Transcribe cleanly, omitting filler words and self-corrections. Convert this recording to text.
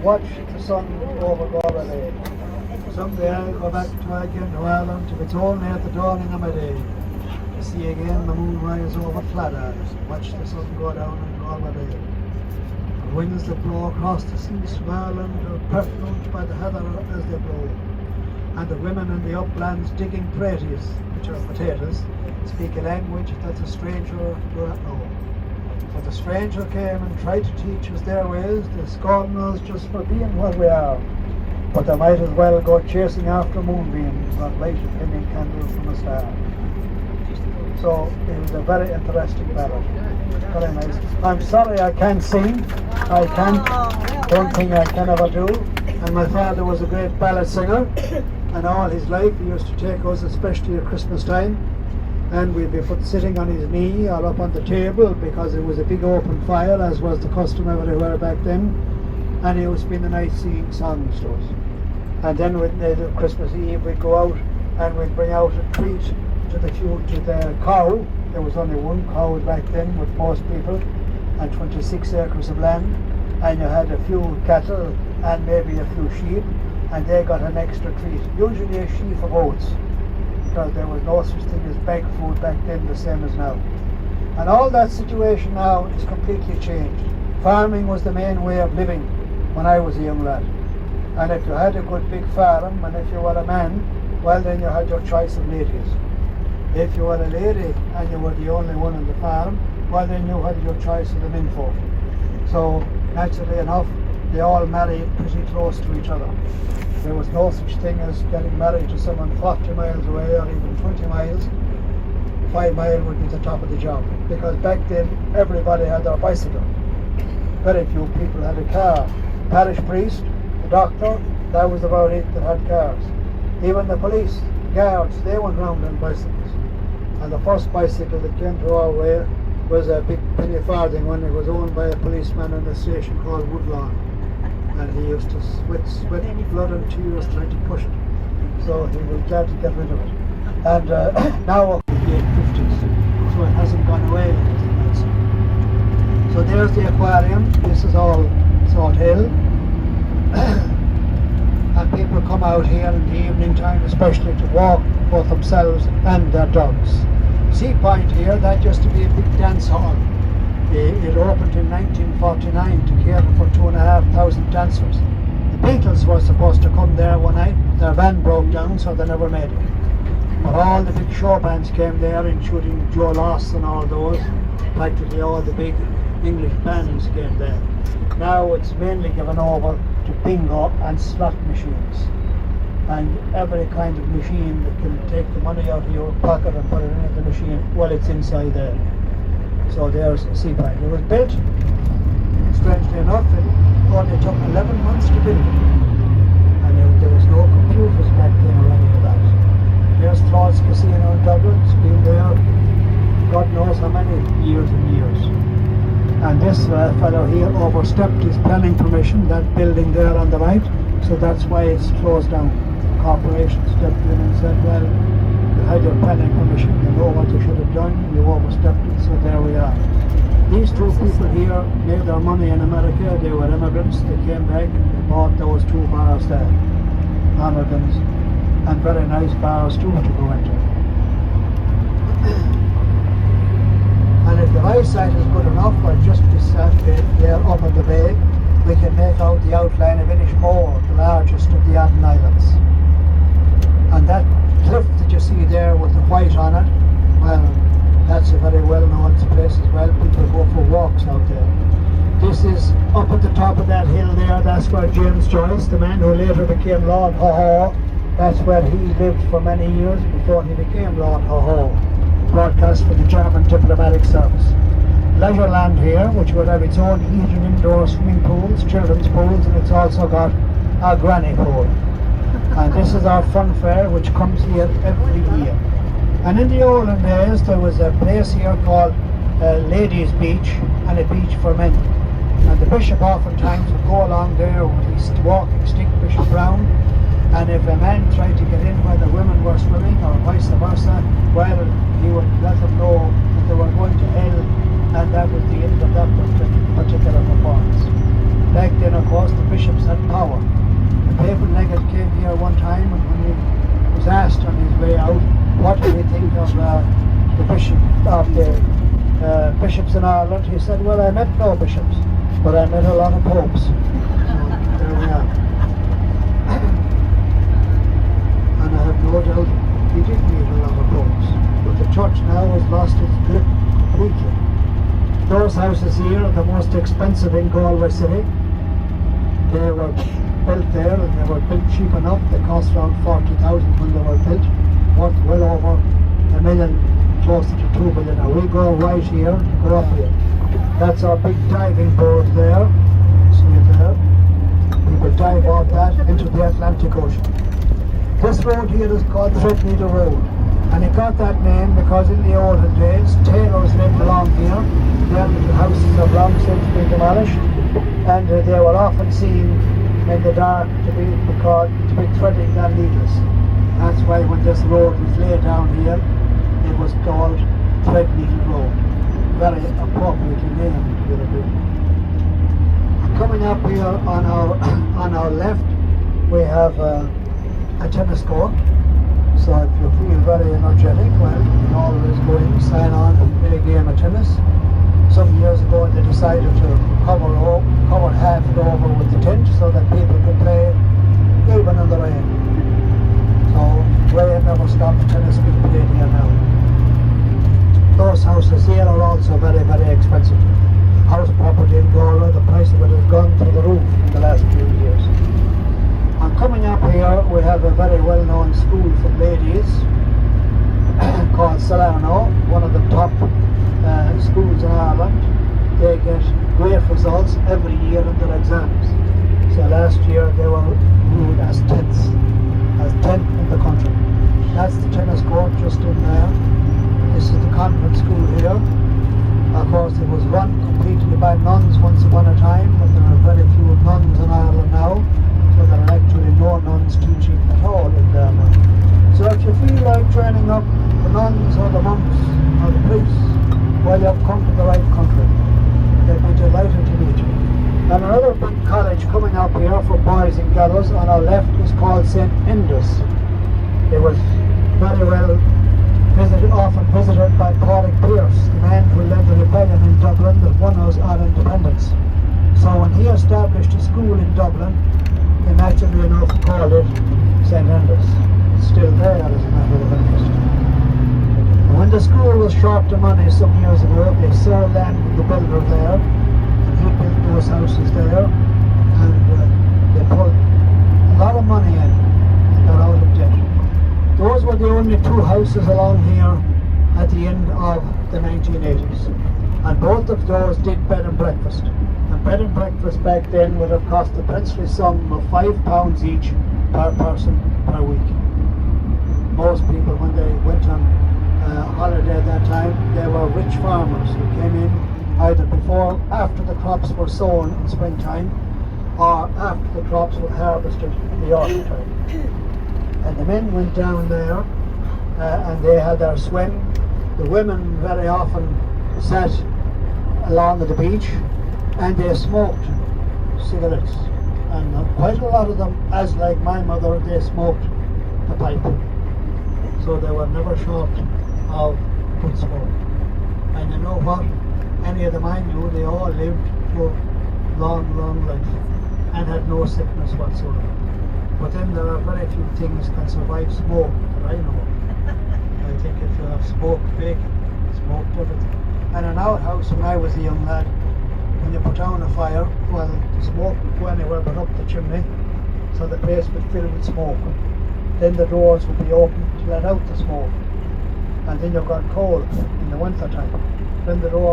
watch the sun over Galway. Someday I'll go back again to Ireland if it's only at the dawning of my day. To see again the moon rise over Flathers, watch the sun go down in Galway. The winds that blow across the seas from Ireland are perfumed by the heather as they blow. And the women in the uplands digging praties, which are potatoes, speak a language that the stranger do not know. For the stranger came and tried to teach us their ways, they scorn us just for being what we are. But they might as well go chasing after moonbeams or light a penny candle from a star. So it was a very interesting ballad. Very nice. I'm sorry I can't sing. I don't think I can ever do. And my father was a great ballad singer, and all his life he used to take us, especially at Christmas time, and we'd be sitting on his knee or up on the table because it was a big open fire, as was the custom everywhere back then, and he would spend the night singing songs to us. And then with Christmas Eve we'd go out and we'd bring out a treat to the cow. There was only one cow back then with most people, and 26 acres of land, and you had a few cattle and maybe a few sheep, and they got an extra treat, usually a sheaf of oats, because there was no such thing as bag food back then, the same as now. And all that situation now is completely changed. Farming was the main way of living when I was a young lad. And if you had a good big farm, and if you were a man, well then you had your choice of ladies. If you were a lady and you were the only one on the farm, well then you had your choice of the menfolk. So naturally enough, they all married pretty close to each other. There was no such thing as getting married to someone 40 miles away or even 20 miles. 5 miles would be the top of the job, because back then everybody had their bicycle. Very few people had a car. Parish priest, the doctor, that was about it that had cars. Even the police, guards, they went round on bicycles. And the first bicycle that came to our way was a big penny farthing one. It was owned by a policeman in a station called Woodlawn. And he used to sweat blood and tears trying to push it. So he was glad to get rid of it. And now the 850s, so it hasn't gone away. So there's the aquarium. This is all Salthill. And people come out here in the evening time, especially to walk both themselves and their dogs. Sea Point here, that used to be a big dance hall. It opened in 1949 to cater for 2,500 dancers. The Beatles were supposed to come there one night, but their van broke down, so they never made it. But all the big show bands came there, including Joe Loss and all those. Practically all the big English bands came there. Now it's mainly given over to bingo and slot machines. And every kind of machine that can take the money out of your pocket and put it into the machine, well, it's inside there. So there's a Sea Point. It was built, strangely enough, it only took 11 months to build it. And there was no computers back then or any of that. There's Claude's Casino in Dublin. It's been there God knows how many years and years. And this fellow here overstepped his planning permission, that building there on the right, so that's why it's closed down. The corporation stepped in and said, well, you had your planning permission, you know what you should have done, you overstepped it, so there we are. These two people here made their money in America. They were immigrants, they came back and they bought those two bars there, Americans, and very nice bars too to go into. And if the eyesight is good enough, or just beside there up on the bay, we can make out the outline of Inishmore, the largest of the Aden Islands. And that cliff that you see there with the white on it, well, that's a very well-known place as well. People go for walks out there. This is up at the top of that hill there. That's where James Joyce, the man who later became Lord Haw-Haw, that's where he lived for many years before he became Lord Haw-Haw. Broadcast for the German Diplomatic Service. Leisure land here, which would have its own heated indoor swimming pools, children's pools, and it's also got a granny pool. And this is our fun fair, which comes here every year. And in the olden days, there was a place here called Ladies' Beach and a beach for men. And the bishop oftentimes would go along there with his walking stick, Bishop Brown, and if a man tried to get in where the women were swimming, or vice versa, well, he would let them know that they were going to hell, and that was the end of that particular performance. back then, of course, the bishops had power. The papal legate came here one time, and when he was asked on his way out, what did he think of the bishops in Ireland, he said, well, I met no bishops, but I met a lot of popes. So there we are. And I have no doubt he did meet a lot of popes. But the church now has lost its grip completely. Those houses here are the most expensive in Galway City. They were built there, and they were built cheap enough. They cost around 40,000 when they were built, worth well over $1 million, closer to 2 million. Now we go right here, go up here. That's our big diving board there. See it there? People dive off that into the Atlantic Ocean. This road here is called Threadneedle Road, and it got that name because in the olden days, tailors lived along here. Their little houses have long since been demolished, and they were often seen in the dark to be threading their needles. That's why when this road was laid down here, it was called Threadneedle Road. Very appropriately named, you'll agree. Coming up here on our left, we have a tennis court. So if you feel very energetic, well, you can always go in, sign on and play a game of tennis. Some years ago they decided to cover half it over with the tent so that people could play even in the rain. So rain never stops tennis being played here now. Those houses here are also very, very expensive. House property in Galway, the price of it has gone through the roof in the last few years. And coming up here, we have a very well-known school for ladies called Salthill, one of the top schools in Ireland. They get great results every year in their exams. So last year they were ruled as 10th in the country. That's the tennis court just in there. This is the convent school here. Of course, it was run completely by nuns once upon a time, but there are very few nuns in Ireland now. So there are actually no nuns teaching at all in there now. So if you feel like training up the nuns or the monks or the priests, well, you have come to the right country. They'd be delighted to meet you. And another big college coming up here for boys and girls on our left is called St. Enda's. It was very well often visited by Padraig Pearse, the man who led the rebellion in Dublin that won us our independence. So when he established a school in Dublin, they naturally enough called it St. Enda's. It's still there as a matter of interest. When the school was short of money some years ago, they sold land with the builder there, and he built those houses there, and they put a lot of money in and got out of debt. Those were the only two houses along here at the end of the 1980s, and both of those did bed and breakfast. And bed and breakfast back then would have cost the princely sum of £5 each per person per week. Most people, when they went on holiday at that time, they were rich farmers who came in either after the crops were sown in springtime, or after the crops were harvested in the autumn time. And the men went down there and they had their swim. The women very often sat along at the beach and they smoked cigarettes. And quite a lot of them, as like my mother, they smoked the pipe. So they were never short of good smoke. And you know what? Any of them I knew, they all lived for long, long life and had no sickness whatsoever. But then there are very few things can survive smoke that I know. I think if you have smoked bacon, smoked everything. And in our house when I was a young lad, when you put down a fire, well, the smoke would go anywhere but up the chimney, so the place would fill with smoke. Then the doors would be open to let out the smoke. And then you've got cold in the winter time. Then the door